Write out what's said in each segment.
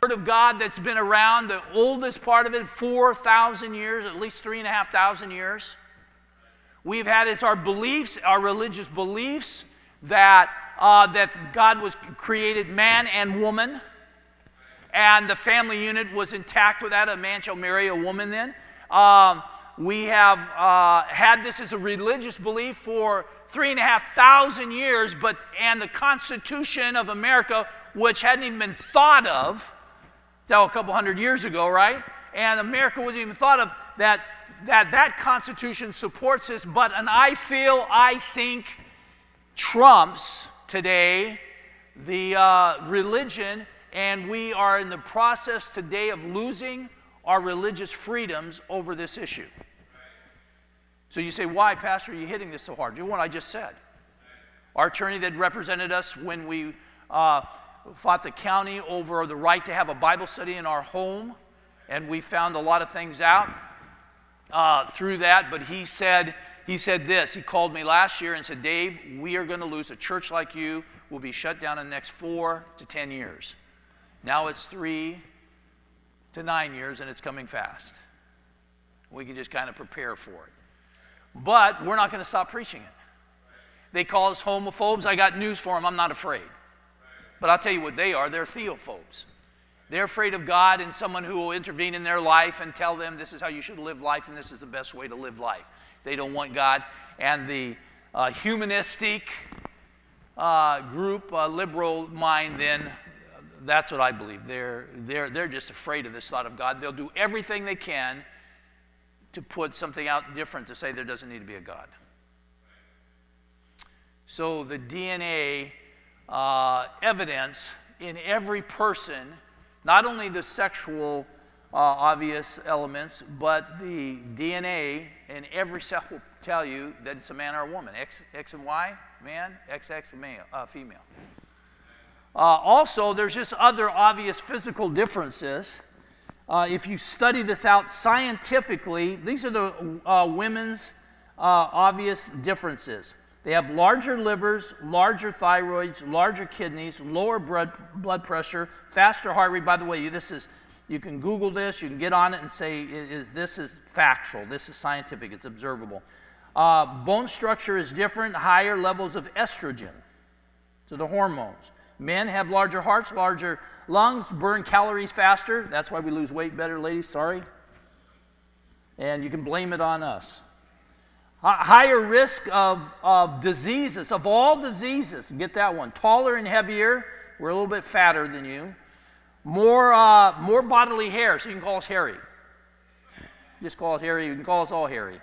Word of God that's been around, the oldest part of it, 4,000 years, at least 3,500 years. We've had as our beliefs, our religious beliefs, that God was created man and woman, and the family unit was intact with that. A man shall marry a woman then. We have had this as a religious belief for 3,500 years, and the Constitution of America, which hadn't even been thought of until a couple hundred years ago, right? And America wasn't even thought of, that Constitution supports this, but I think trumps today the religion, and we are in the process today of losing our religious freedoms over this issue. So you say, why, Pastor, are you hitting this so hard? Do what I just said. Our attorney that represented us when we fought the county over the right to have a Bible study in our home, and we found a lot of things out through that, but he said this. He called me last year and said, Dave, we are going to lose a church like you. Will be shut down in the next 4 to 10 years. Now it's 3 to 9 years, and it's coming fast. We can just kind of prepare for it. But we're not going to stop preaching it. They call us homophobes. I got news for them. I'm not afraid. But I'll tell you what they are. They're theophobes. They're afraid of God and someone who will intervene in their life and tell them this is how you should live life and this is the best way to live life. They don't want God. And the humanistic group, liberal mind, then that's what I believe. They're just afraid of this thought of God. They'll do everything they can to put something out different to say there doesn't need to be a God. So the DNA evidence in every person, not only the sexual obvious elements, but the DNA in every cell will tell you that it's a man or a woman. X and Y, man, XX, male, female. Also, there's just other obvious physical differences. If you study this out scientifically, these are the women's obvious differences. They have larger livers, larger thyroids, larger kidneys, lower blood pressure, faster heart rate. By the way, you can Google this, you can get on it and say, this is factual, this is scientific, it's observable. Bone structure is different, higher levels of estrogen, so the hormones. Men have larger hearts, larger lungs, burn calories faster. That's why we lose weight better, ladies, sorry. And you can blame it on us. Higher risk of diseases, of all diseases, get that one. Taller and heavier, we're a little bit fatter than you. More bodily hair, so you can call us hairy. Just call it hairy, you can call us all hairy.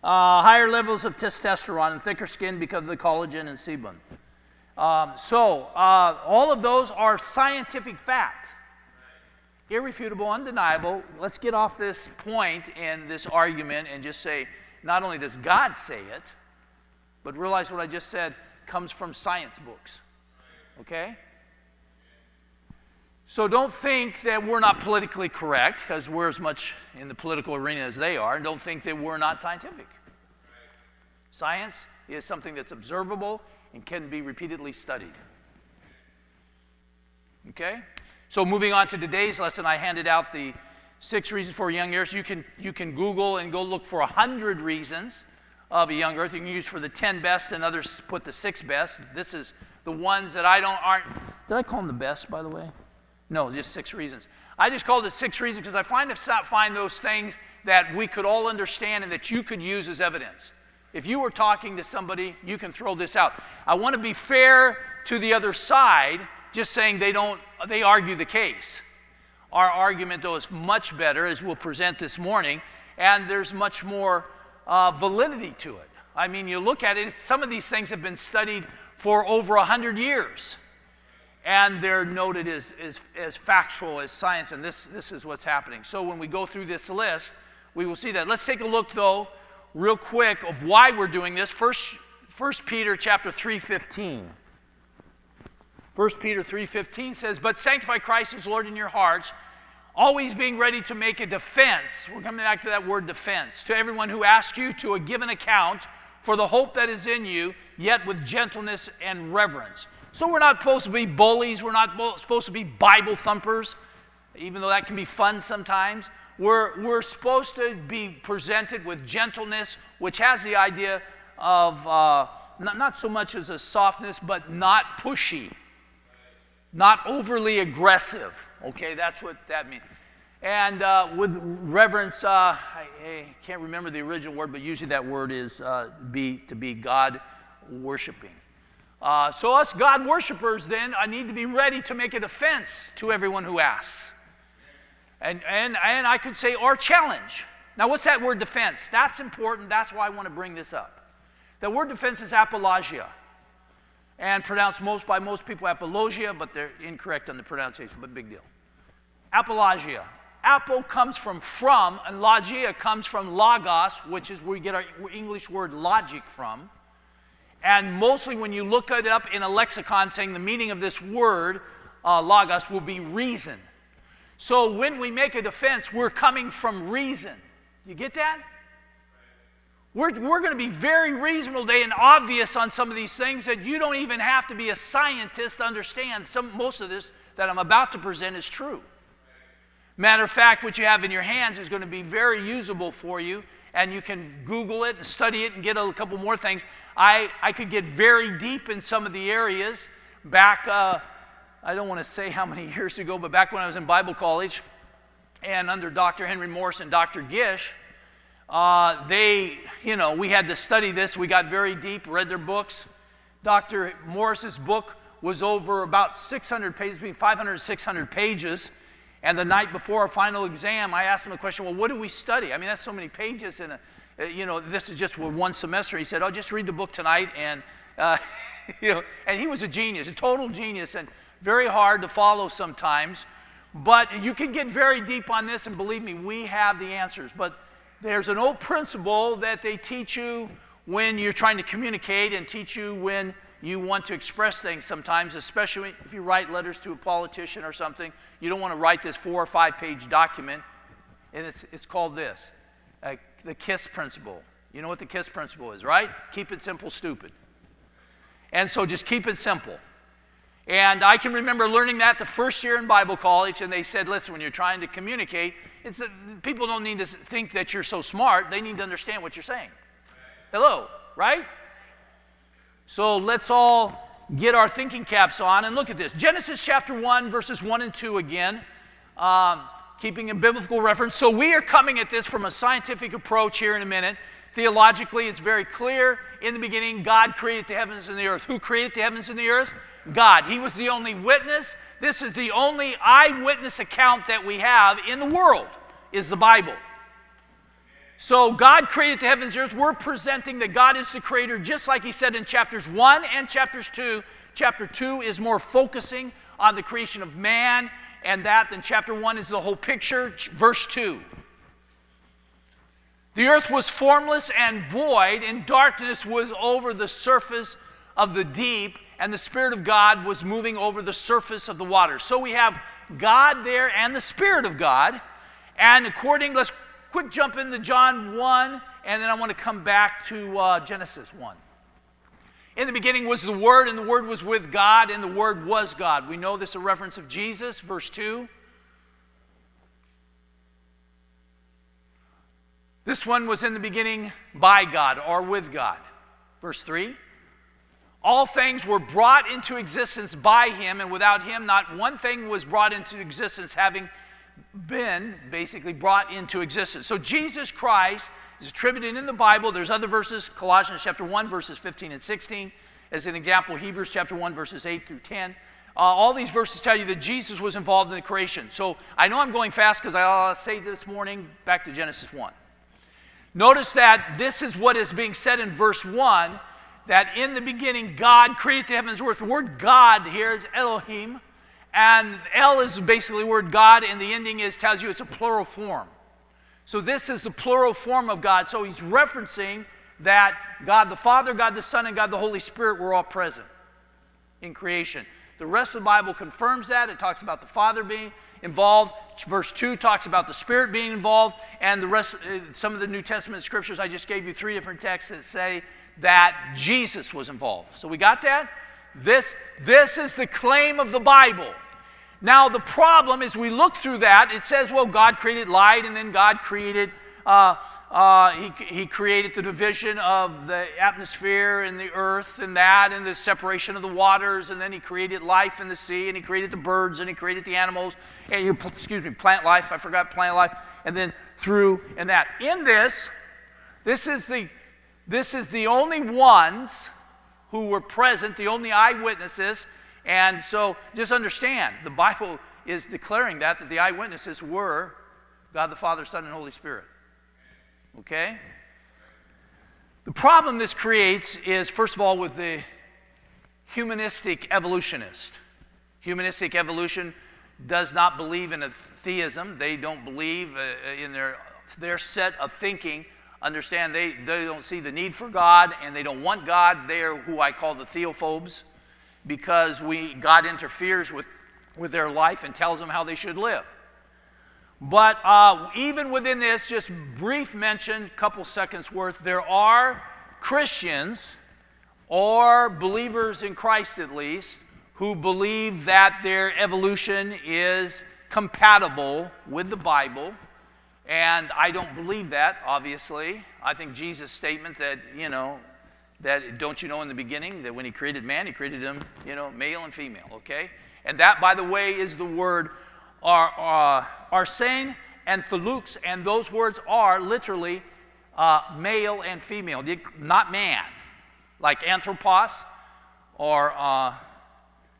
Higher levels of testosterone and thicker skin because of the collagen and sebum. All of those are scientific fact. Irrefutable, undeniable. Let's get off this point and this argument and just say, not only does God say it, but realize what I just said comes from science books. Okay? So don't think that we're not politically correct, because we're as much in the political arena as they are, and don't think that we're not scientific. Science is something that's observable and can be repeatedly studied. Okay? So moving on to today's lesson, I handed out the 6 reasons for a young earth. You can Google and go look for 100 reasons of a young earth. You can use for the 10 best, and others put the 6 best. This is the ones that aren't. Did I call them the best, by the way? No, just 6 reasons. I just called it 6 reasons because I find those things that we could all understand and that you could use as evidence. If you were talking to somebody, you can throw this out. I want to be fair to the other side, just saying they argue the case. Our argument, though, is much better, as we'll present this morning, and there's much more validity to it. I mean, you look at it, some of these things have been studied for over 100 years, and they're noted as factual, as science, and this is what's happening. So when we go through this list, we will see that. Let's take a look, though, real quick, of why we're doing this. First Peter chapter 3:15. 1 Peter 3:15 says, "But sanctify Christ as Lord in your hearts, always being ready to make a defense." We're coming back to that word defense. "To everyone who asks you to give an account for the hope that is in you, yet with gentleness and reverence." So we're not supposed to be bullies. We're not supposed to be Bible thumpers. even though that can be fun sometimes. We're supposed to be presented with gentleness, which has the idea of not so much as a softness, but not pushy, not overly aggressive. Okay, that's what that means. And with reverence, I can't remember the original word, but usually that word is to be God worshiping. So us God worshipers then, I need to be ready to make a defense to everyone who asks. And I could say, or challenge. Now what's that word defense? That's important. That's why I want to bring this up. The word defense is apologia. And pronounced by most people apologia, but they're incorrect on the pronunciation, but big deal. Apologia. Apo comes from, and logia comes from logos, which is where we get our English word logic from. And mostly when you look it up in a lexicon saying the meaning of this word, logos, will be reason. So when we make a defense, we're coming from reason. You get that? We're going to be very reasonable today and obvious on some of these things that you don't even have to be a scientist to understand. Most of this that I'm about to present is true. Matter of fact, what you have in your hands is going to be very usable for you, and you can Google it and study it and get a couple more things. I could get very deep in some of the areas back, I don't want to say how many years ago, but back when I was in Bible college and under Dr. Henry Morris and Dr. Gish, we had to study this. We got very deep, read their books. Dr. Morris's book was over about 600 pages, between 500 and 600 pages. And the night before our final exam, I asked him the question, well, what do we study? I mean, that's so many pages, and this is just one semester. He said, oh, just read the book tonight. And, and he was a genius, a total genius, and very hard to follow sometimes. But you can get very deep on this, and believe me, we have the answers. But there's an old principle that they teach you when you're trying to communicate and teach you when you want to express things sometimes, especially if you write letters to a politician or something. You don't want to write this 4 or 5 page document, and it's called this, the KISS principle. You know what the KISS principle is, right? Keep it simple, stupid. And so just keep it simple. And I can remember learning that the first year in Bible college, and they said, listen, when you're trying to communicate, people don't need to think that you're so smart. They need to understand what you're saying. Hello, right? So let's all get our thinking caps on and look at this. Genesis chapter 1, verses 1 and 2 again, keeping a biblical reference. So we are coming at this from a scientific approach here in a minute. Theologically, it's very clear. In the beginning, God created the heavens and the earth. Who created the heavens and the earth? God. He was the only witness. This is the only eyewitness account that we have in the world, is the Bible. So God created the heavens and earth. We're presenting that God is the creator, just like he said in chapters 1 and chapters 2. Chapter 2 is more focusing on the creation of man, and that then chapter 1 is the whole picture. Verse 2. The earth was formless and void, and darkness was over the surface of the deep, and the Spirit of God was moving over the surface of the water. So we have God there and the Spirit of God. And let's quick jump into John 1, and then I want to come back to Genesis 1. In the beginning was the Word, and the Word was with God, and the Word was God. We know this is a reference of Jesus, verse 2. This one was in the beginning by God, or with God. Verse 3. All things were brought into existence by him, and without him not one thing was brought into existence, having been basically brought into existence. So Jesus Christ is attributed in the Bible. There's other verses, Colossians chapter 1, verses 15 and 16. As an example, Hebrews chapter 1, verses 8 through 10. All these verses tell you that Jesus was involved in the creation. So I know I'm going fast because I'll say this morning, back to Genesis 1. Notice that this is what is being said in verse 1, that in the beginning God created the heavens and earth. The word God here is Elohim. And El is basically the word God, and the ending tells you it's a plural form. So this is the plural form of God. So he's referencing that God the Father, God the Son, and God the Holy Spirit were all present in creation. The rest of the Bible confirms that. It talks about the Father being involved. Verse 2 talks about the Spirit being involved. And the rest, some of the New Testament scriptures, I just gave you 3 different texts that say that Jesus was involved. So we got that? This is the claim of the Bible. Now, the problem is we look through that, it says, well, God created light, and then God created, he created the division of the atmosphere and the earth and that, and the separation of the waters, and then he created life in the sea, and he created the birds, and he created the animals, and plant life, I forgot plant life, and then through and that. In this is the only ones who were present, the only eyewitnesses. And so just understand, the Bible is declaring that the eyewitnesses were God the Father, Son, and Holy Spirit. Okay? The problem this creates is, first of all, with the humanistic evolutionist. Humanistic evolution does not believe in a theism. They don't believe in their set of thinking. Understand, they don't see the need for God, and they don't want God. They are who I call the theophobes, because God interferes with their life and tells them how they should live. But even within this, just brief mention, couple seconds worth, there are Christians, or believers in Christ at least, who believe that their evolution is compatible with the Bible. And I don't believe that, obviously. I think Jesus' statement that, that don't you know in the beginning that when he created man, he created him, male and female, okay? And that, by the way, is the word arsene and thalux, and those words are literally male and female, not man, like anthropos, or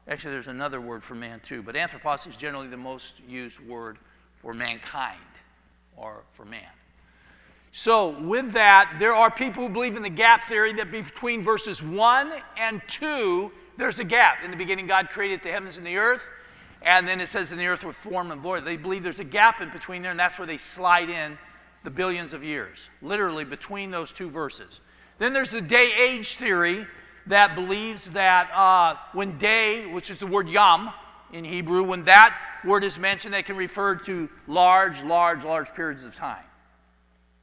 actually there's another word for man too, but anthropos is generally the most used word for mankind or for man. So with that, there are people who believe in the gap theory that between verses 1 and 2, there's a gap. In the beginning, God created the heavens and the earth, and then it says in the earth with form and void. They believe there's a gap in between there, and that's where they slide in the billions of years, literally between those two verses. Then there's the day-age theory that believes that when day, which is the word yom in Hebrew, when that word is mentioned, they can refer to large periods of time.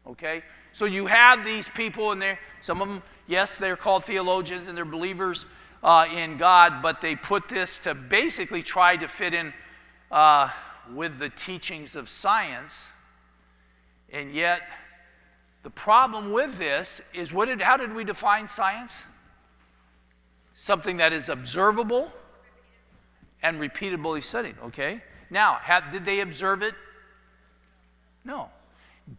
Okay? So you have these people, and some of them, yes, they're called theologians, and they're believers in God, but they put this to basically try to fit in with the teachings of science. And yet, the problem with this is, how did we define science? Something that is observable and repeatably studied, okay? Now, did they observe it? No.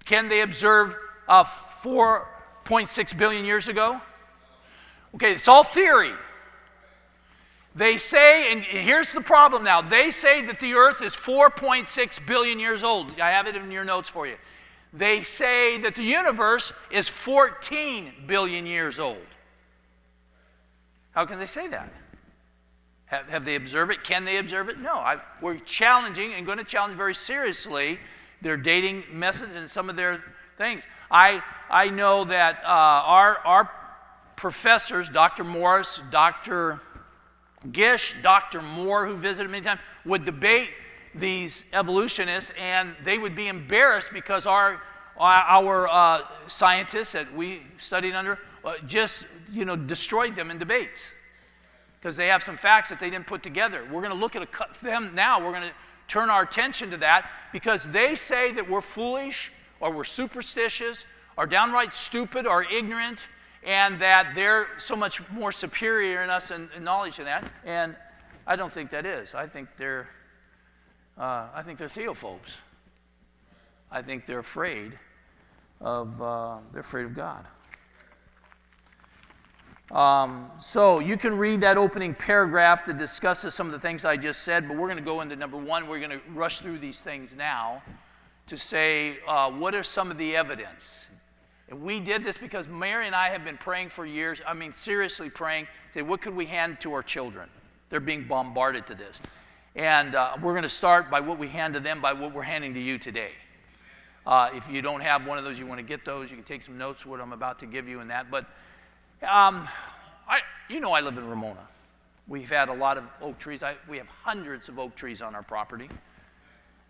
Can they observe 4.6 billion years ago? Okay, it's all theory. They say, and here's the problem now, they say that the earth is 4.6 billion years old. I have it in your notes for you. They say that the universe is 14 billion years old. How can they say that? Have they observed it? Can they observe it? No. We're challenging and going to challenge very seriously their dating methods and some of their things. I know that our professors, Dr. Morris, Dr. Gish, Dr. Moore, who visited many times, would debate these evolutionists, and they would be embarrassed because our scientists that we studied under just destroyed them in debates because they have some facts that they didn't put together. We're going to look at them now. We're going to turn our attention to that because they say that we're foolish or we're superstitious or downright stupid or ignorant, and that they're so much more superior in us in knowledge than that. And I don't think that is. I think they're theophobes. I think they're afraid of God. So you can read that opening paragraph that discusses some of the things I just said, but we're going to go into number one. We're going to rush through these things now to say what are some of the evidence. And we did this because Mary and I have been praying for years. I mean, seriously praying. Say, what could we hand to our children? They're being bombarded to this. And we're going to start by what we hand to them, by what we're handing to you today. If you don't have one of those, you want to get those, you can take some notes what I'm about to give you in that. But, I live in Ramona. We've had a lot of oak trees. We have hundreds of oak trees on our property.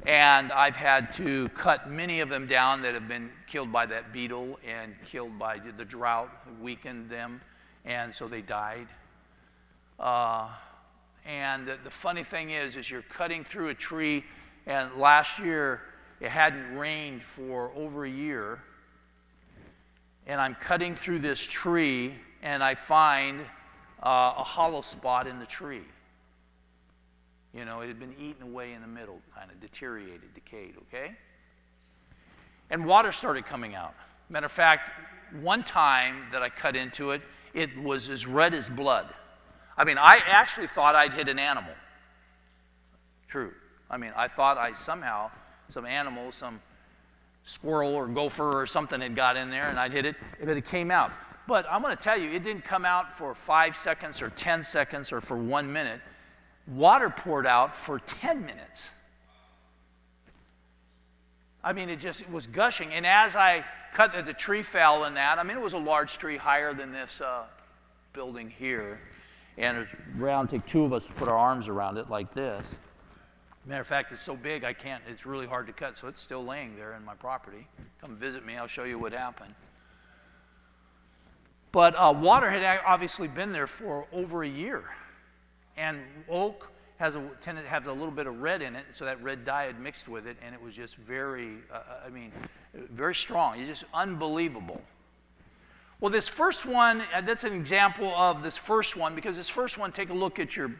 And I've had to cut many of them down that have been killed by that beetle and killed by the drought, weakened them, and so they died. And the funny thing is you're cutting through a tree, and last year it hadn't rained for over a year. And I'm cutting through this tree, and I find a hollow spot in the tree. You know, it had been eaten away in the middle, kind of deteriorated, decayed, okay? And water started coming out. Matter of fact, one time that I cut into it, it was as red as blood. I mean, I actually thought I'd hit an animal. True. I mean, I thought some animal, some squirrel or gopher or something had got in there and I'd hit it, but it came out. But I'm going to tell you, it didn't come out for 5 seconds or 10 seconds or for 1 minute. Water poured out for 10 minutes. I mean, it was gushing. And as I cut, the tree fell in that. I mean, it was a large tree higher than this building here. And it was round, take two of us to put our arms around it like this. Matter of fact, it's so big, it's really hard to cut, so it's still laying there in my property. Come visit me, I'll show you what happened. But water had obviously been there for over a year. And oak has a little bit of red in it, so that red dye had mixed with it, and it was just very strong. It's just unbelievable. Well, this first one, that's an example of this first one, because this first one, take a look at your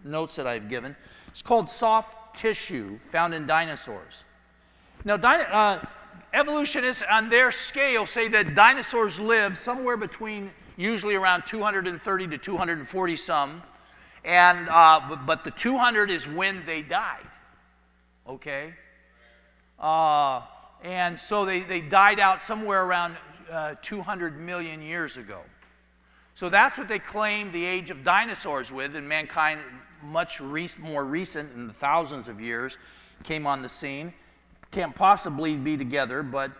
notes that I've given. It's called soft tissue found in dinosaurs. Now, evolutionists on their scale say that dinosaurs lived somewhere between usually around 230 to 240 some, and but the 200 is when they died. Okay, and so they died out somewhere around 200 million years ago. So that's what they claim the age of dinosaurs with, and mankind, much more recent, in the thousands of years, came on the scene. Can't possibly be together, but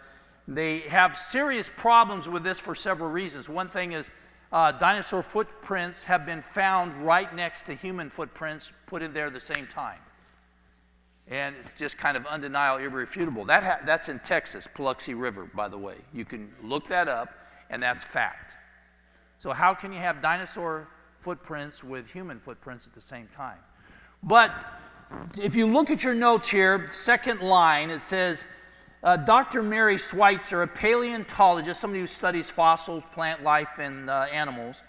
they have serious problems with this for several reasons. One thing is dinosaur footprints have been found right next to human footprints put in there at the same time. And it's just kind of undeniable, irrefutable. That's in Texas, Paluxy River, by the way. You can look that up, and that's fact. So how can you have dinosaur footprints with human footprints at the same time? But if you look at your notes here, second line, it says, Dr. Mary Schweitzer, a paleontologist, somebody who studies fossils, plant life, and animals,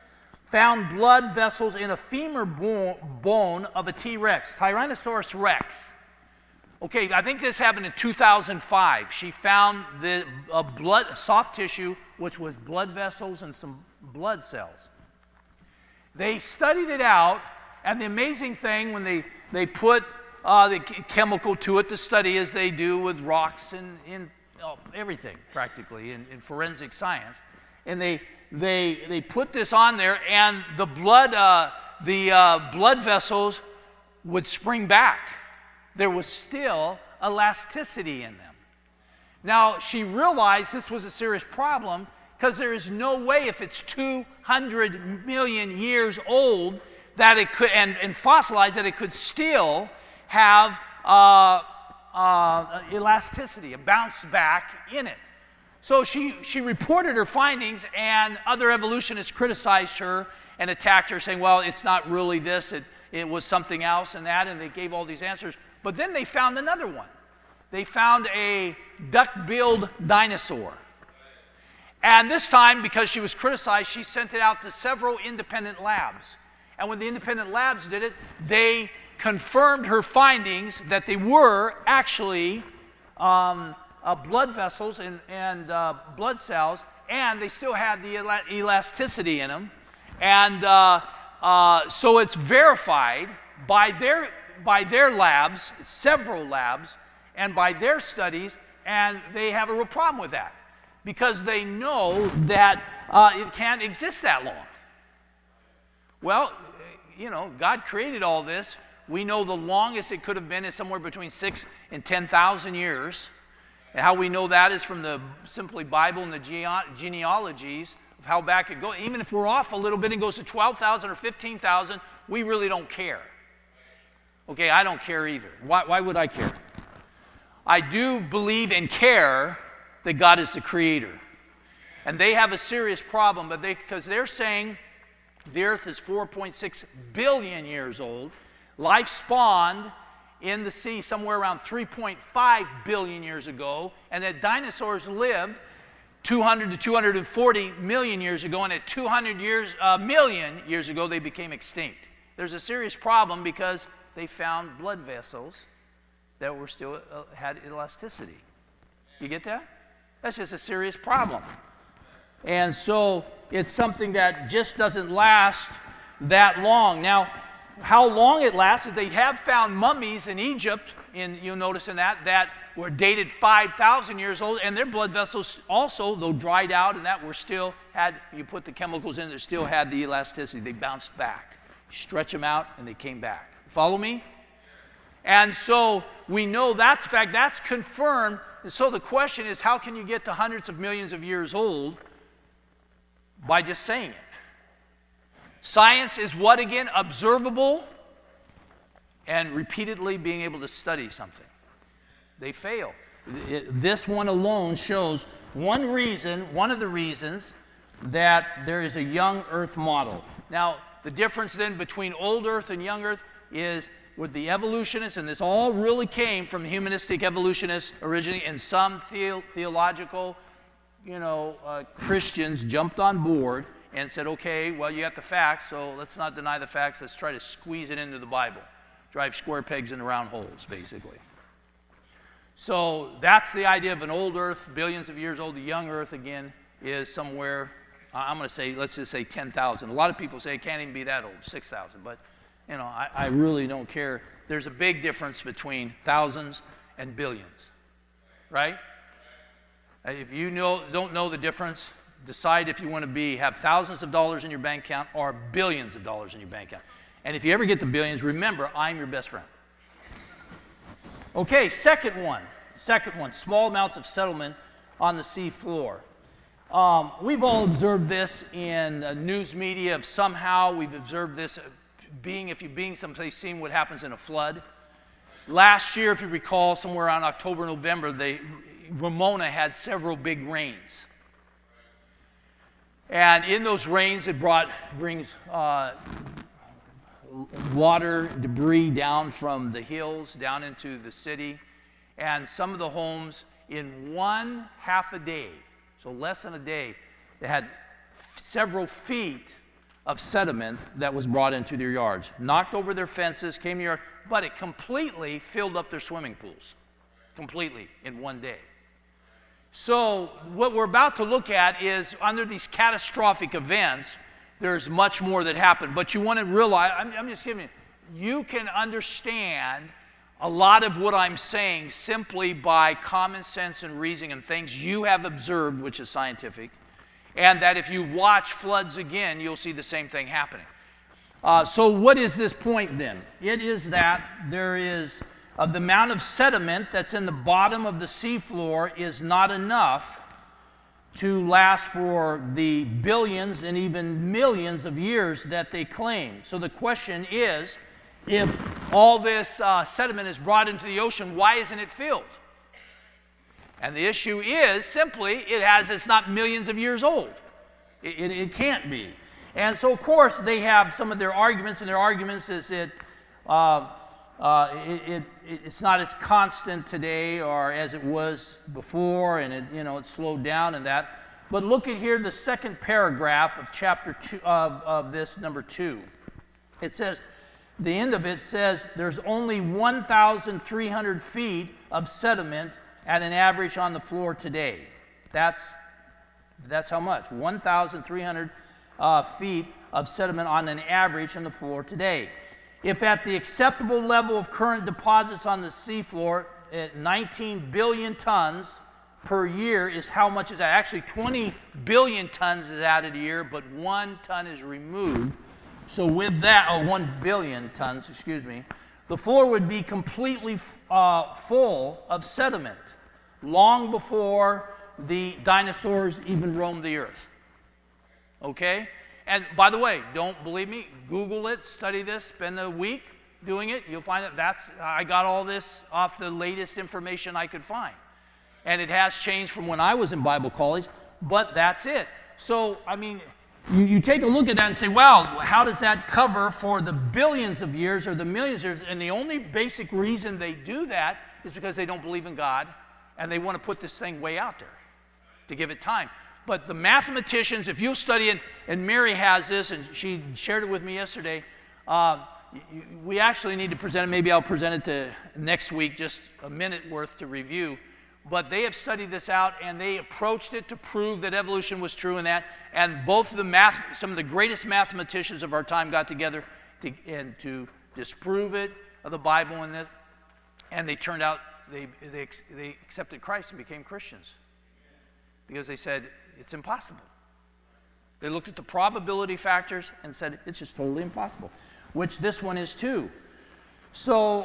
found blood vessels in a femur bone of a T-Rex, Tyrannosaurus rex. Okay, I think this happened in 2005. She found the soft tissue, which was blood vessels and some blood cells. They studied it out, and the amazing thing, when they put the chemical to it to study, as they do with rocks and in everything practically in forensic science, and they put this on there, and the blood vessels would spring back. There was still elasticity in them. Now, she realized this was a serious problem, because there is no way, if it's 200 million years old, that it could, and fossilized, that it could still have elasticity, a bounce back in it. So she reported her findings, and other evolutionists criticized her and attacked her, saying, well, it's not really this, it was something else and that, and they gave all these answers. But then they found another one. They found a duck-billed dinosaur. And this time, because she was criticized, she sent it out to several independent labs. And when the independent labs did it, they confirmed her findings that they were actually blood vessels and blood cells, and they still had the elasticity in them. And so it's verified by their labs, several labs, and by their studies, and they have a real problem with that, because they know that it can't exist that long. Well, you know, God created all this. We know the longest it could have been is somewhere between 6,000 and 10,000 years. And how we know that is from the simply Bible and the genealogies of how back it goes. Even if we're off a little bit and goes to 12,000 or 15,000, we really don't care. Okay, I don't care either. Why would I care? I do believe and care that God is the creator. And they have a serious problem, because they're saying The Earth is 4.6 billion years old. Life spawned in the sea somewhere around 3.5 billion years ago, and that dinosaurs lived 200 to 240 million years ago, and at 200 million years ago, they became extinct. There's a serious problem because they found blood vessels that were still had elasticity. You get that? That's just a serious problem. And so it's something that just doesn't last that long. Now, how long it lasts is they have found mummies in Egypt, you'll notice in that were dated 5,000 years old, and their blood vessels also, though dried out and that, were still had, you put the chemicals in, they still had the elasticity. They bounced back. You stretch them out, and they came back. Follow me? And so we know that's fact, that's confirmed. And so the question is, how can you get to hundreds of millions of years old by just saying it? Science is what again? Observable and repeatedly being able to study something. They fail. This one alone shows one of the reasons that there is a young Earth model. Now, the difference then between old Earth and young Earth is with the evolutionists, and this all really came from humanistic evolutionists originally, and some theological, Christians jumped on board and said, okay, well, you got the facts, so let's not deny the facts. Let's try to squeeze it into the Bible. Drive square pegs into round holes, basically. So that's the idea of an old Earth, billions of years old. The young Earth, again, is somewhere, I'm going to say, let's just say 10,000. A lot of people say it can't even be that old, 6,000. But, I really don't care. There's a big difference between thousands and billions, right? If you don't know the difference, decide if you want to have thousands of dollars in your bank account or billions of dollars in your bank account. And if you ever get the billions, remember, I'm your best friend. Okay, second one, small amounts of settlement on the sea floor. We've all observed this in news media of somehow we've observed this if you're being someplace, seeing what happens in a flood. Last year, if you recall, somewhere around October, November, Ramona had several big rains. And in those rains, it brings water, debris down from the hills, down into the city. And some of the homes in half a day, so less than a day, they had several feet of sediment that was brought into their yards. Knocked over their fences, came to your yard, but it completely filled up their swimming pools. Completely, in one day. So what we're about to look at is, under these catastrophic events, there's much more that happened. But you want to realize, I'm just giving you can understand a lot of what I'm saying simply by common sense and reasoning and things you have observed, which is scientific, and that if you watch floods again, you'll see the same thing happening. So what is this point then? It is that there is the amount of sediment that's in the bottom of the seafloor is not enough to last for the billions and even millions of years that they claim. So the question is, if all this sediment is brought into the ocean, why isn't it filled? And the issue is simply it's not millions of years old. It can't be. And so, of course, they have some of their arguments, and their arguments is it's not as constant today or as it was before, and it slowed down and that. But look at here, the second paragraph of chapter 2 of this number 2. It says, the end of it says, there's only 1,300 feet of sediment at an average on the floor today. That's how much? 1,300 feet of sediment on an average on the floor today. If at the acceptable level of current deposits on the seafloor, at 19 billion tons per year is how much is that? Actually, 20 billion tons is added a year, but 1 ton is removed. So with that, 1 billion tons, the floor would be completely full of sediment long before the dinosaurs even roamed the earth. Okay? And by the way, don't believe me, Google it, study this, spend a week doing it. You'll find that I got all this off the latest information I could find. And it has changed from when I was in Bible college, but that's it. So, you take a look at that and say, well, how does that cover for the billions of years or the millions of years? And the only basic reason they do that is because they don't believe in God, and they want to put this thing way out there to give it time. But the mathematicians, if you'll study it, and Mary has this, and she shared it with me yesterday, we actually need to present it. Maybe I'll present it to next week, just a minute worth to review. But they have studied this out, and they approached it to prove that evolution was true in that. And both of some of the greatest mathematicians of our time got together to disprove it of the Bible and this. And they turned out, they accepted Christ and became Christians. Because they said, it's impossible. They looked at the probability factors and said, it's just totally impossible. Which this one is too. So,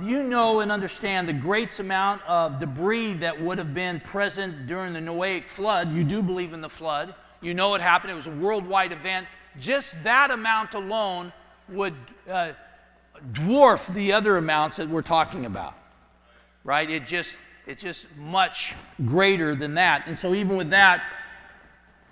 you know and understand the great amount of debris that would have been present during the Noahic flood. You do believe in the flood. You know it happened. It was a worldwide event. Just that amount alone would dwarf the other amounts that we're talking about, right? It's just much greater than that. And so even with that,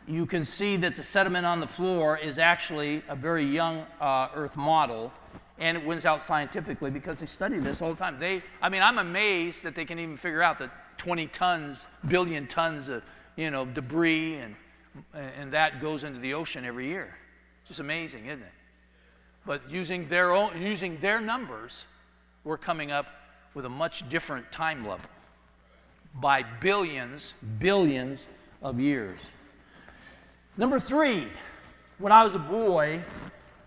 you can see that the sediment on the floor is actually a very young Earth model. And it wins out scientifically because they study this all the time. I'm amazed that they can even figure out that 20 billion tons of, debris and that goes into the ocean every year. Just amazing, isn't it? But using their numbers, we're coming up with a much different time level by billions of years. Number 3, when I was a boy,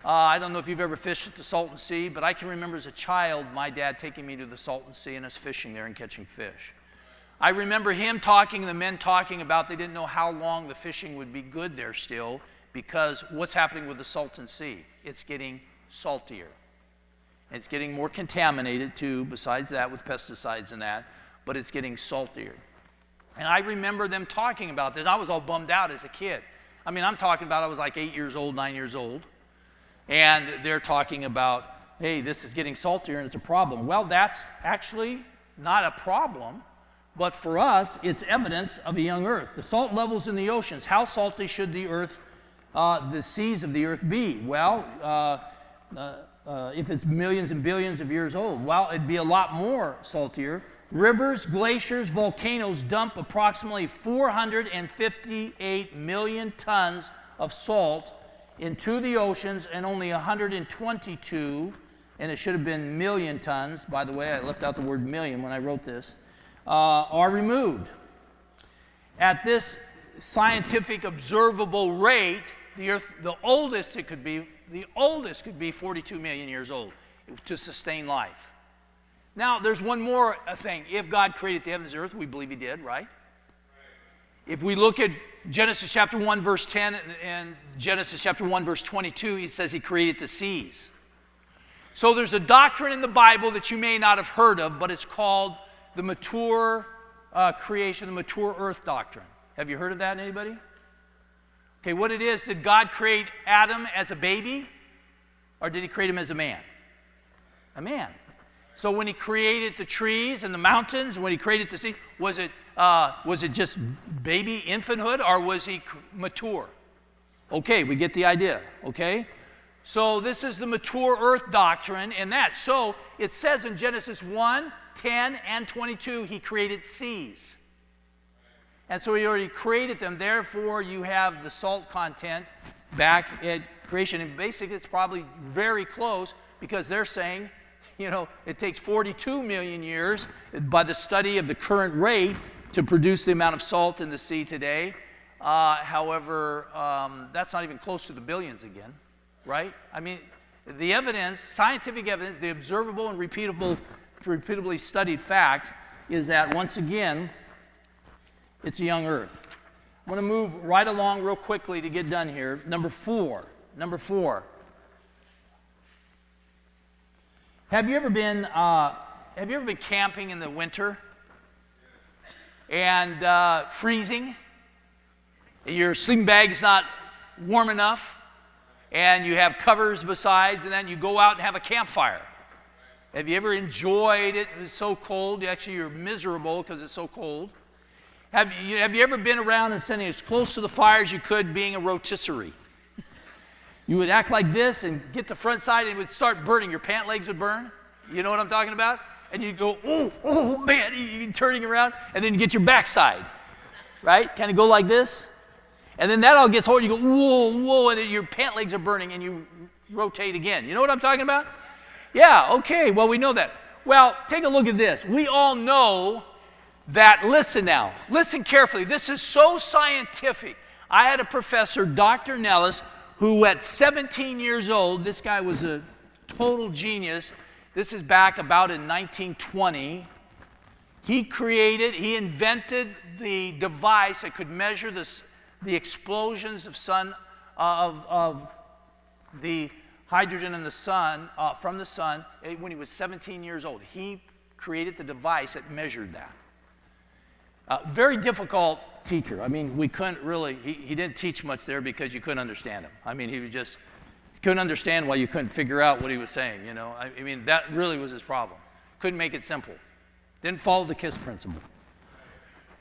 I don't know if you've ever fished at the Salton Sea, but I can remember as a child my dad taking me to the Salton Sea and us fishing there and catching fish. I remember the men talking about they didn't know how long the fishing would be good there still, because what's happening with the Salton Sea? It's getting saltier. It's getting more contaminated too, besides that with pesticides and that, but it's getting saltier. And I remember them talking about this. I was all bummed out as a kid. I'm talking about I was like 8 years old, 9 years old. And they're talking about, hey, this is getting saltier and it's a problem. Well, that's actually not a problem, but for us, it's evidence of a young Earth. The salt levels in the oceans, how salty should the seas of the Earth be? Well, if it's millions and billions of years old, well, it'd be a lot more saltier. Rivers, glaciers, volcanoes dump approximately 458 million tons of salt into the oceans, and only 122, and it should have been million tons, by the way, I left out the word million when I wrote this, are removed. At this scientific observable rate, the Earth, the oldest could be 42 million years old to sustain life. Now, there's one more thing. If God created the heavens and earth, we believe he did, right? If we look at Genesis chapter 1, verse 10, and Genesis chapter 1, verse 22, he says he created the seas. So there's a doctrine in the Bible that you may not have heard of, but it's called the mature creation, the mature earth doctrine. Have you heard of that, anybody? Okay, what it is, did God create Adam as a baby, or did he create him as a man? A man. So when he created the trees and the mountains, when he created the sea, was it just baby infanthood, or was he mature? Okay, we get the idea, okay? So this is the mature earth doctrine, and that. So it says in Genesis 1, 10, and 22, he created seas. And so he already created them. Therefore, you have the salt content back at creation. And basically, it's probably very close, because they're saying, it takes 42 million years by the study of the current rate to produce the amount of salt in the sea today. However, that's not even close to the billions again, right? The evidence, scientific evidence, the observable and repeatably studied fact is that, once again, it's a young earth. I'm going to move right along real quickly to get done here. Number four. Have you ever been camping in the winter and freezing? Your sleeping bag's not warm enough, and you have covers besides, and then you go out and have a campfire. Have you ever enjoyed it? It's so cold. Actually, you're miserable because it's so cold. Have you ever been around and standing as close to the fire as you could, being a rotisserie? You would act like this and get the front side and it would start burning. Your pant legs would burn. You know what I'm talking about? And you go, oh man, you're turning around, and then you get your backside, right? Kind of go like this. And then that all gets hard. You go, whoa, and then your pant legs are burning and you rotate again. You know what I'm talking about? Yeah, okay, well, we know that. Well, take a look at this. We all know that, listen now, listen carefully. This is so scientific. I had a professor, Dr. Nellis, who at 17 years old, this guy was a total genius. This is back about in 1920. He invented the device that could measure the explosions of the hydrogen in the sun, from the sun, when he was 17 years old. He created the device that measured that. Very difficult teacher. I mean, we couldn't really, he didn't teach much there because you couldn't understand him. I mean, couldn't understand why you couldn't figure out what he was saying, you know. I mean, that really was his problem. Couldn't make it simple. Didn't follow the KISS principle.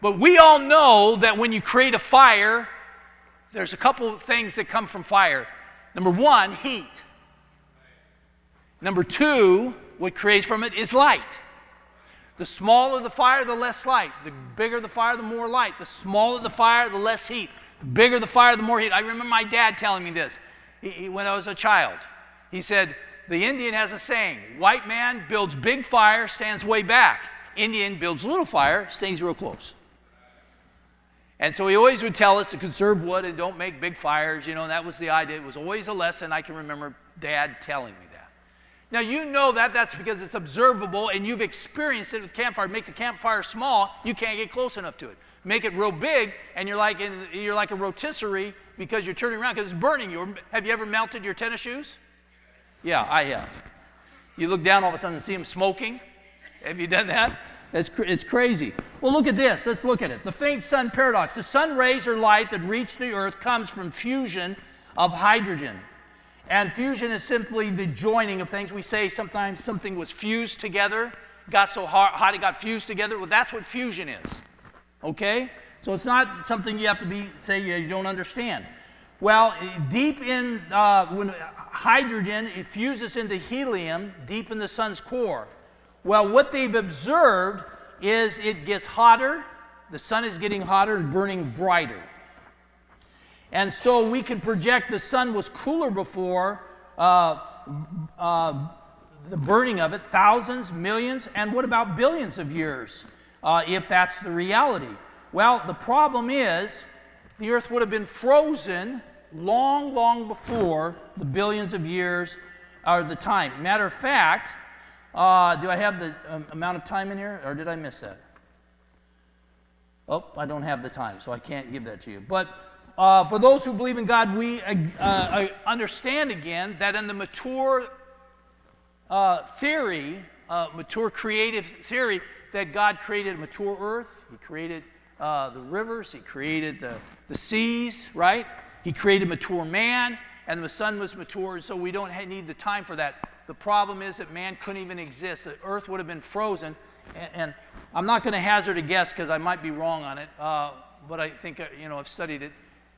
But we all know that when you create a fire, there's a couple of things that come from fire. Number one, heat. Number two, what creates from it is light. The smaller the fire, the less light. The bigger the fire, the more light. The smaller the fire, the less heat. The bigger the fire, the more heat. I remember my dad telling me this when I was a child. He said, the Indian has a saying, white man builds big fire, stands way back. Indian builds little fire, stays real close. And so he always would tell us to conserve wood and don't make big fires, you know, and that was the idea. It was always a lesson. I can remember Dad telling me that. Now, you know that's because it's observable and you've experienced it with campfire. Make the campfire small, you can't get close enough to it. Make it real big, and you're like a rotisserie because you're turning around because it's burning you. Have you ever melted your tennis shoes? Yeah, I have. You look down all of a sudden and see them smoking. Have you done that? It's crazy. Well, look at this. Let's look at it. The faint sun paradox. The sun rays or light that reach the earth comes from fusion of hydrogen. And fusion is simply the joining of things. We say sometimes something was fused together, got so hot it got fused together. Well, that's what fusion is. Okay? So it's not something you have to say you don't understand. Well, deep in, when hydrogen, it fuses into helium deep in the sun's core. Well, what they've observed is it gets hotter, the sun is getting hotter and burning brighter. And so we can project the sun was cooler before the burning of it, thousands, millions, and what about billions of years, if that's the reality? Well, the problem is the earth would have been frozen long, long before the billions of years or the time. Matter of fact, do I have the amount of time in here, or did I miss that? Oh, I don't have the time, so I can't give that to you. But for those who believe in God, we understand again that in the mature theory, mature creative theory, that God created a mature earth. He created the rivers. He created the seas, right? He created mature man, and the sun was mature, so we don't need the time for that. The problem is that man couldn't even exist. The earth would have been frozen. And I'm not going to hazard a guess because I might be wrong on it, but I think, I've studied it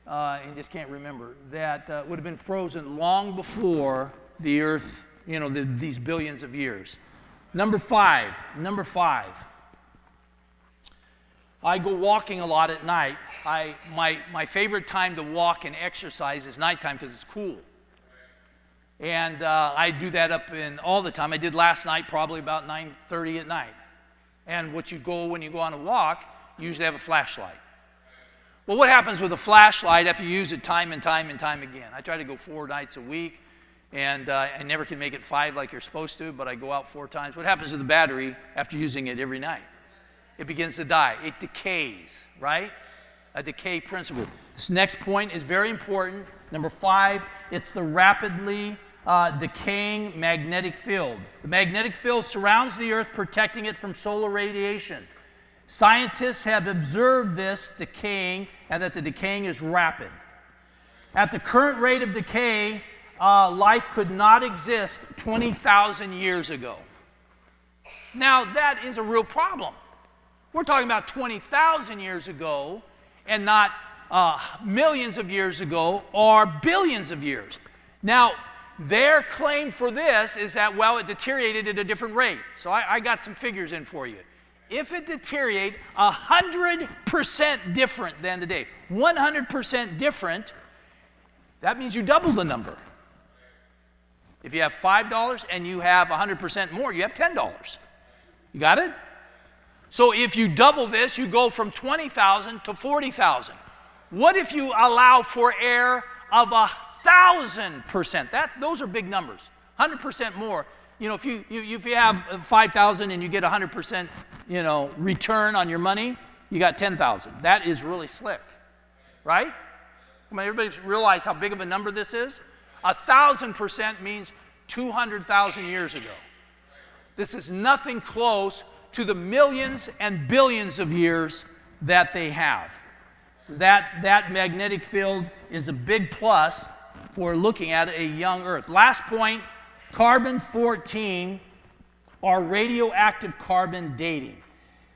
and just can't remember. That would have been frozen long before the earth, these billions of years. Number five. I go walking a lot at night. My favorite time to walk and exercise is nighttime because it's cool. And I do that all the time. I did last night, probably about 9:30 at night. And when you go on a walk, you usually have a flashlight. Well, what happens with a flashlight after you use it time and time and time again? I try to go 4 nights a week, and I never can make it 5 like you're supposed to, but I go out 4 times. What happens to the battery after using it every night? It begins to die. It decays, right? A decay principle. This next point is very important. Number 5, it's the rapidly decaying magnetic field. The magnetic field surrounds the earth, protecting it from solar radiation. Scientists have observed this decaying, and that the decaying is rapid. At the current rate of decay, life could not exist 20,000 years ago. Now, that is a real problem. We're talking about 20,000 years ago, and not millions of years ago or billions of years. Now, their claim for this is that, well, it deteriorated at a different rate. So I got some figures in for you. If it deteriorated 100% different than today, 100% different, that means you double the number. If you have $5 and you have 100% more, you have $10. You got it? So if you double this, you go from 20,000 to 40,000. What if you allow for error of 1,000%? Those are big numbers. 100% more. You know, if you have 5,000 and you get 100%, return on your money, you got 10,000. That is really slick, right? I mean, everybody realize how big of a number this is? 1,000% means 200,000 years ago. This is nothing close to the millions and billions of years that they have. That magnetic field is a big plus for looking at a young Earth. Last point, carbon-14 or radioactive carbon dating.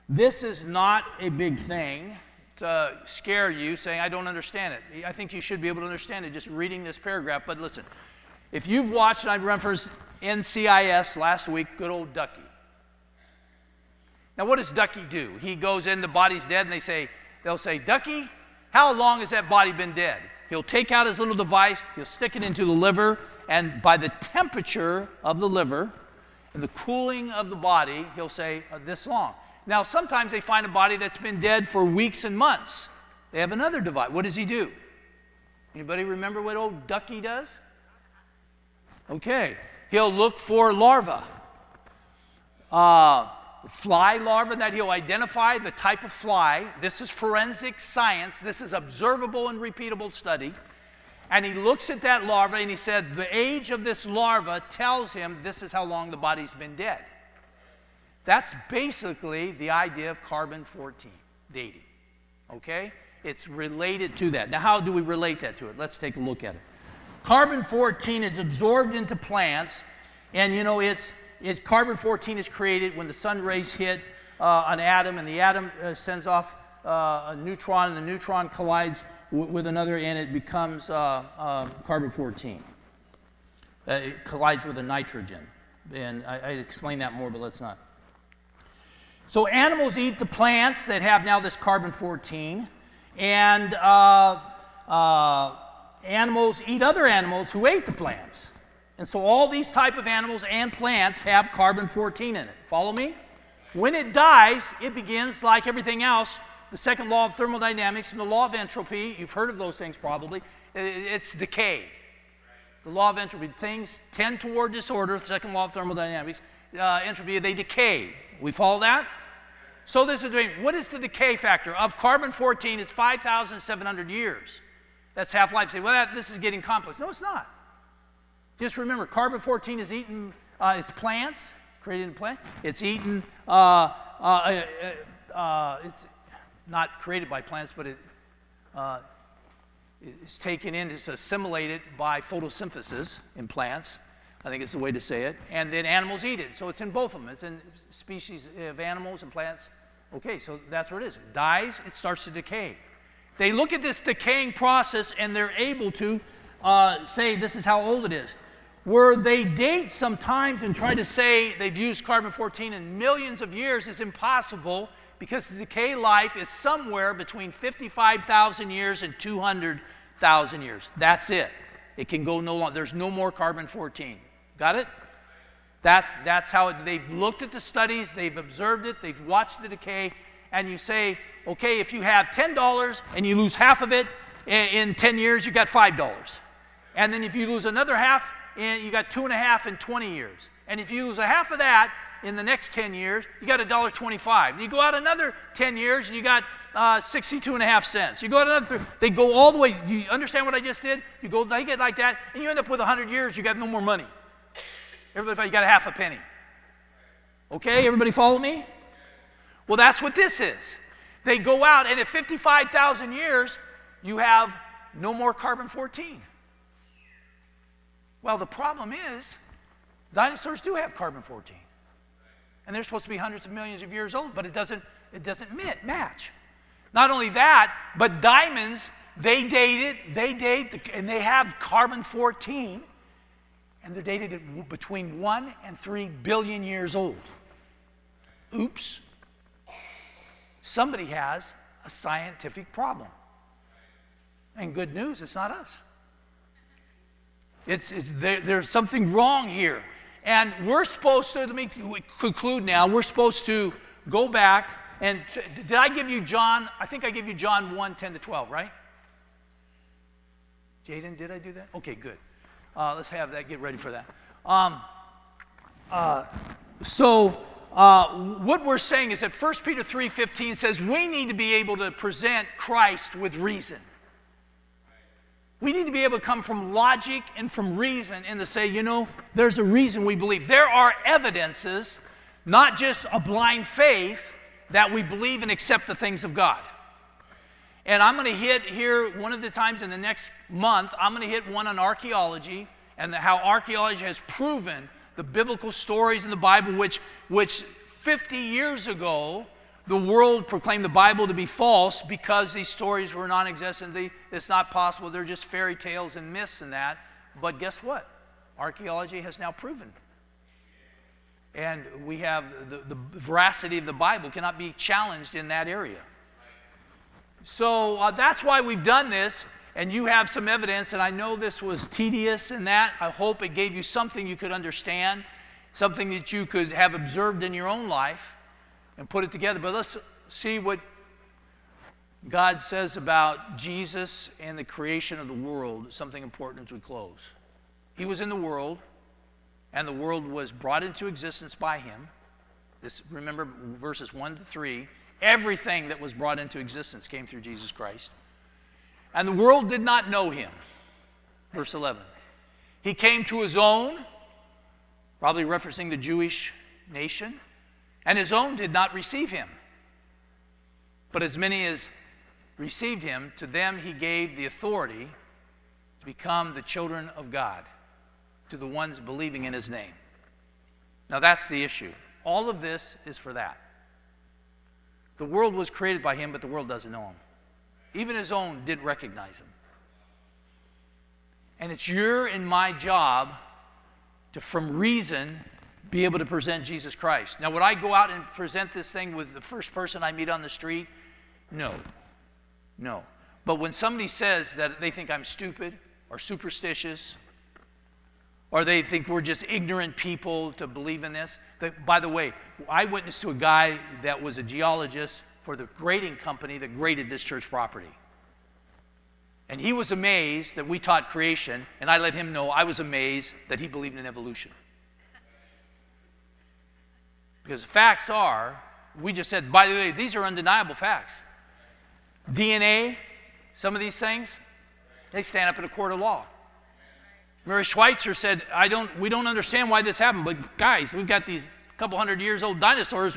This is not a big thing to scare you, saying, I don't understand it. I think you should be able to understand it just reading this paragraph. But listen, if you've watched, and I referenced NCIS last week, good old Ducky. Now, what does Ducky do? He goes in, the body's dead, and they'll say, Ducky, how long has that body been dead? He'll take out his little device, he'll stick it into the liver, and by the temperature of the liver and the cooling of the body, he'll say, this long. Now, sometimes they find a body that's been dead for weeks and months. They have another device. What does he do? Anybody remember what old Ducky does? Okay. He'll look for larvae. Fly larvae, that he'll identify the type of fly. This is forensic science. This is observable and repeatable study. And he looks at that larva and he said, the age of this larva tells him this is how long the body's been dead. That's basically the idea of carbon-14 dating, okay? It's related to that. Now, how do we relate that to it? Let's take a look at it. Carbon-14 is absorbed into plants, and it's carbon-14 is created when the sun rays hit an atom, and the atom sends off a neutron, and the neutron collides with another, and it becomes carbon-14. It collides with a nitrogen, and I'd explain that more, but let's not. So animals eat the plants that have now this carbon-14, and animals eat other animals who ate the plants. And so all these type of animals and plants have carbon-14 in it. Follow me? When it dies, it begins like everything else, the second law of thermodynamics and the law of entropy. You've heard of those things probably. It's decay. The law of entropy. Things tend toward disorder, the second law of thermodynamics. Entropy, they decay. We follow that? So this is what is the decay factor? Of carbon-14, it's 5,700 years. That's half-life. Say, well, this is getting complex. No, it's not. Just remember, carbon-14 is eaten, it's plants, created in plant. It's eaten, it's not created by plants, but it's taken in, it's assimilated by photosynthesis in plants. I think it's the way to say it. And then animals eat it. So it's in both of them. It's in species of animals and plants. Okay, so that's what it is. It dies, it starts to decay. They look at this decaying process and they're able to say this is how old it is. Where they date sometimes and try to say they've used carbon-14 in millions of years is impossible because the decay life is somewhere between 55,000 years and 200,000 years. That's it. It can go no longer. There's no more carbon-14. Got it? That's how they've looked at the studies, they've observed it, they've watched the decay, and you say, okay, if you have $10 and you lose half of it in 10 years, you got $5. And then if you lose another half, you got 2.5 in 20 years. And if you lose a half of that in the next 10 years, you got $1.25. You go out another 10 years and you got 62.5 cents. You go out another, they go all the way. You understand what I just did? You go like it like that, and you end up with 100 years, you got no more money. Everybody, you got a half a penny. Okay, everybody follow me? Well, that's what this is. They go out, and at 55,000 years, you have no more carbon-14. Well, the problem is, dinosaurs do have carbon-14. And they're supposed to be hundreds of millions of years old, but it doesn't match. Not only that, but diamonds, they date, and they have carbon-14, and they're dated at between 1 and 3 billion years old. Oops. Somebody has a scientific problem. And good news, it's not us. There's something wrong here. And we're supposed to, let me conclude now, we're supposed to go back, and did I give you John? I think I gave you John 1, 10 to 12, right? Jaden, did I do that? Okay, good. Let's have that, get ready for that. What we're saying is that 1 Peter 3:15 says we need to be able to present Christ with reason. We need to be able to come from logic and from reason and to say, there's a reason we believe. There are evidences, not just a blind faith, that we believe and accept the things of God. And I'm going to hit here one of the times in the next month, I'm going to hit one on archaeology and how archaeology has proven the biblical stories in the Bible, which 50 years ago, the world proclaimed the Bible to be false because these stories were non-existent. It's not possible. They're just fairy tales and myths and that. But guess what? Archaeology has now proven. And we have the veracity of the Bible cannot be challenged in that area. So that's why we've done this. And you have some evidence, and I know this was tedious and that. I hope it gave you something you could understand, something that you could have observed in your own life and put it together. But let's see what God says about Jesus and the creation of the world, something important as we close. He was in the world, and the world was brought into existence by him. Remember verses 1 to 3. Everything that was brought into existence came through Jesus Christ. And the world did not know him. Verse 11. He came to his own, probably referencing the Jewish nation, and his own did not receive him. But as many as received him, to them he gave the authority to become the children of God, to the ones believing in his name. Now that's the issue. All of this is for that. The world was created by him, but the world doesn't know him. Even his own didn't recognize him. And it's your and my job to, from reason, be able to present Jesus Christ. Now, would I go out and present this thing with the first person I meet on the street? No. But when somebody says that they think I'm stupid or superstitious, or they think we're just ignorant people to believe in this, by the way, I witnessed to a guy that was a geologist for the grading company that graded this church property. And he was amazed that we taught creation, and I let him know I was amazed that he believed in evolution. Because the facts are, we just said, by the way, these are undeniable facts. DNA, some of these things, they stand up in a court of law. Mary Schweitzer said, we don't understand why this happened, but guys, we've got these couple hundred years old dinosaurs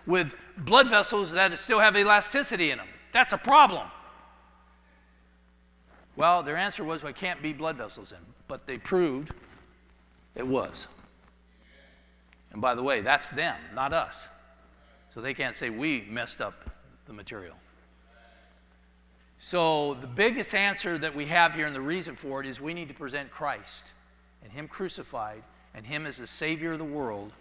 with blood vessels that still have elasticity in them. That's a problem. Well, their answer was, well, it can't be blood vessels in them. But they proved it was. And by the way, that's them, not us. So they can't say we messed up the material. So the biggest answer that we have here and the reason for it is we need to present Christ and him crucified and him as the Savior of the world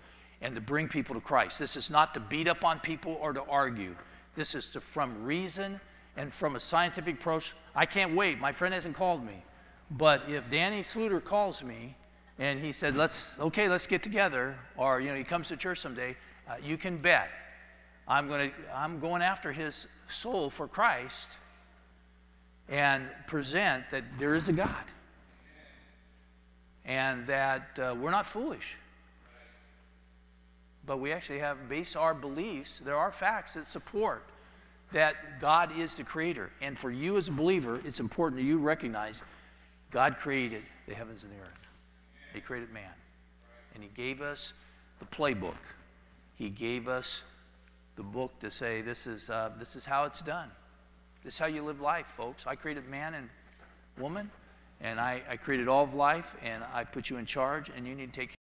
and to bring people to Christ. This is not to beat up on people or to argue. This is from reason and from a scientific approach. I can't wait. My friend hasn't called me. But if Danny Sluter calls me and he said, let's get together, or he comes to church someday, you can bet I'm going after his soul for Christ and present that there is a God and that we're not foolish. But we actually have based our beliefs, there are facts that support that God is the creator. And for you as a believer, it's important that you recognize God created the heavens and the earth. He created man. And he gave us the playbook. He gave us the book to say, this is how it's done. This is how you live life, folks. I created man and woman, and I created all of life, and I put you in charge, and you need to take care